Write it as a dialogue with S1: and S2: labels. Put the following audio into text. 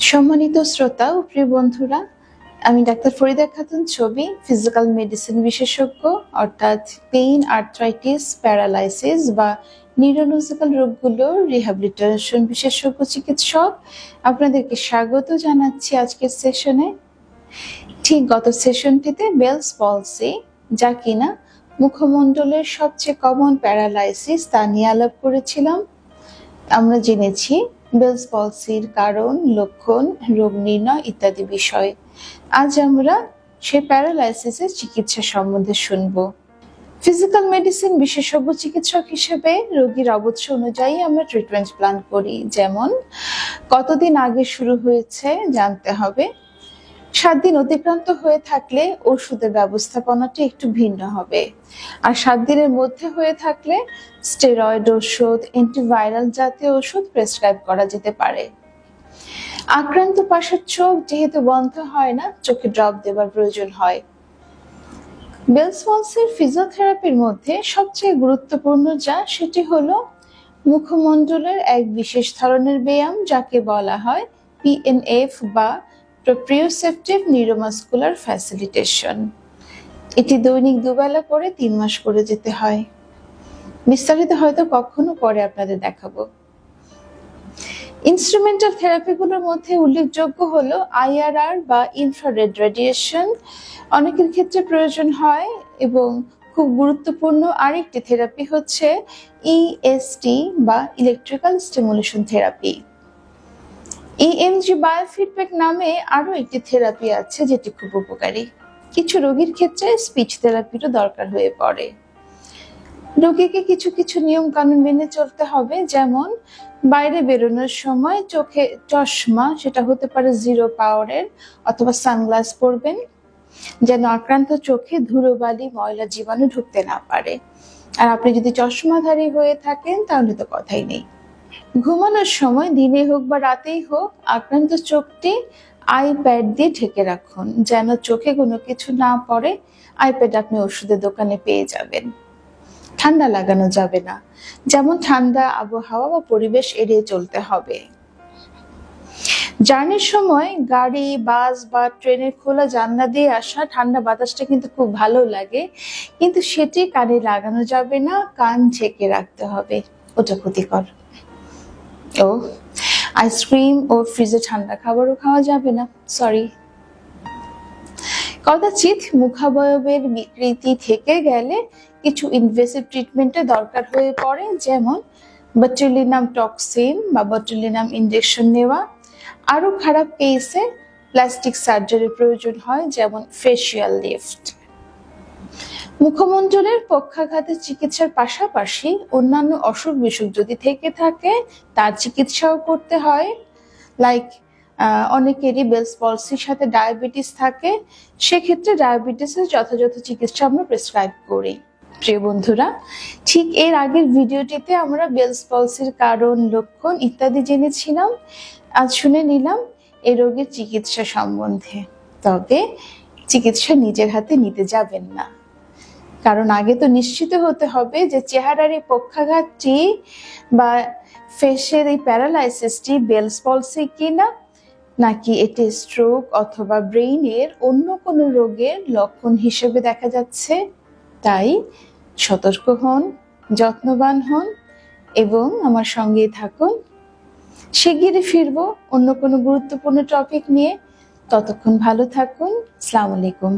S1: সম্মানিত শ্রোতা ও প্রিয় বন্ধুরা, আমি ডাক্তার ফরিদা খাতুন ছবি, ফিজিক্যাল মেডিসিন বিশেষজ্ঞ, অর্থাৎ পেইন, আর্থ্রাইটিস, প্যারালাইসিস বা নিউরোলজিক্যাল রোগগুলোর রিহ্যাবিলিটেশন বিশেষজ্ঞ চিকিৎসক। আপনাদেরকে স্বাগত জানাচ্ছি আজকের সেশনে। ঠিক গত সেশনটিতে বেলস পলসি, যা কিনা মুখমণ্ডলের সবচেয়ে কমন প্যারালাইসিস, তা নিয়ে আলাপ করেছিলাম। আমরা জেনেছি বেলস পলসির কারণ, লক্ষণ, রোগ নির্ণয় ইত্যাদি বিষয়। আজ আমরা সেই প্যারালাইসিসের চিকিৎসা সম্বন্ধে শুনব। ফিজিক্যাল মেডিসিন বিশেষজ্ঞ চিকিৎসক হিসেবে রোগীর অবস্থা অনুযায়ী আমরা ট্রিটমেন্ট প্ল্যান করি। যেমন কতদিন আগে শুরু হয়েছে জানতে হবে। 7 দিন অতিক্রান্ত হয়ে থাকলে ওষুধের ব্যবস্থাপনাটি একটু ভিন্ন হবে, আর 7 দিনের মধ্যে হয়ে থাকলে স্টেরয়েড ওষুধ, অ্যান্টিভাইরাল জাতীয় ওষুধ প্রেসক্রাইব করা যেতে পারে। আক্রান্ত পাশের চোখ যেহেতু বন্ধ হয় না, চোখে ড্রপ দেবার প্রয়োজন হয়। বেলস পলসির ফিজিওথেরাপির মধ্যে সবচেয়ে গুরুত্বপূর্ণ সেটি হলো মুখমণ্ডলের এক বিশেষ ধরনের ব্যায়াম, যাকে বলা হয় PNF বা প্রপ্রিওসেপটিভ নিউরোমাস্কুলার ফ্যাসিলিটেশন। এটি দৈনিক 2 বেলা করে 3 মাস করে যেতে হয়। বিস্তারিত হয়তো কখনো পরে আপনাদের দেখাবো। ইনস্ট্রুমেন্টাল থেরাপিগুলোর মধ্যে উল্লেখযোগ্য হলো IRR বা ইনফ্রারেড রেডিয়েশন, অনেকের ক্ষেত্রে প্রয়োজন হয়, এবং খুব গুরুত্বপূর্ণ আরেকটি থেরাপি হচ্ছে EST বা electrical stimulation therapy. EMG biofeedback নামে আরো একটি থেরাপি আছে যেটি খুব উপকারী। কিছু রোগীর ক্ষেত্রে স্পিচ থেরাপিরও দরকার হয়ে পড়ে। রোগীকে কিছু কিছু নিয়ম কানুন মেনে চলতে হবে, যেমন বাইরে বেরোনোর সময় চোখে চশমা, সেটা হতে পারে 0 পাওয়ারের, অথবা সানগ্লাস পরবেন, যেন আক্রান্ত চোখে ধুলোবালি, ময়লা, জীবাণু ঢুকতে না পারে। আর আপনি যদি চশমাধারী হয়ে থাকেন তাহলে তো কথাই নেই। ঘুমানোর সময় দিনে হোক বা রাতেই হোক আক্রান্ত চোখটি আইপ্যাড দিয়ে ঢেকে রাখুন, যেন চোখে কোনো কিছু না পড়ে। আইপ্যাড আপনি ওষুধের দোকানে পেয়ে যাবেন। ঠান্ডা লাগানো যাবে না, যেমন ঠান্ডা আবহাওয়া বা পরিবেশ এড়িয়ে চলতে হবে। জার্নির সময় গাড়ি, বাস বা ট্রেনের খোলা জানলা দিয়ে আসা ঠান্ডা বাতাসটা কিন্তু খুব ভালো লাগে, কিন্তু সেটি কানে লাগানো যাবে না, কান ঢেকে রাখতে হবে, ওটা ক্ষতিকর। ও আইসক্রিম ও ফ্রিজে ঠান্ডা খাবারও খাওয়া যাবে না, সরি। কদাচিৎ মুখাবয়বের বিকৃতি থেকে গেলে কিছু ইনভেসিভ ট্রিটমেন্টের দরকার হয়ে পড়ে, যেমন বটুলিনাম টক্সিন বা বটুলিনাম ইনজেকশন নেওয়া। আরো খারাপ কেসে প্লাস্টিক সার্জারির প্রয়োজন হয়, যেমন ফেসিয়াল লিফট। মুখমণ্ডলের পক্ষাঘাতের চিকিৎসার পাশাপাশি অন্যান্য অসুখ বিসুখ যদি থেকে থাকে তার চিকিৎসাও করতে হয়। লাইক অনেকেরই বেলস পলসির সাথে ডায়াবেটিস থাকে, সেক্ষেত্রে ডায়াবেটিসের যথাযথ চিকিৎসা আমরা প্রেসক্রাইব করি। প্রিয় বন্ধুরা, ঠিক এর আগের ভিডিওটিতে আমরা বেলস পলসির কারণ, লক্ষণ ইত্যাদি জেনেছিলাম। আজ শুনে নিলাম এই রোগের চিকিৎসা সম্বন্ধে। তবে চিকিৎসা নিজের হাতে নিতে যাবেন না, কারণ আগে তো নিশ্চিত হতে হবে যে চেহারার এই পক্ষাঘাতটি বা ফেসের এই প্যারালাইসিসটি বেলস পলসি কিনা, নাকি এটি স্ট্রোক অথবা ব্রেইনের অন্য কোনো রোগের লক্ষণ হিসেবে দেখা যাচ্ছে। তাই সতর্ক হন, যত্নবান হন এবং আমার সঙ্গেই থাকুন। শিগগিরই ফিরবো অন্য কোনো গুরুত্বপূর্ণ টপিক নিয়ে। ততক্ষণ ভালো থাকুন। আসসালামু আলাইকুম।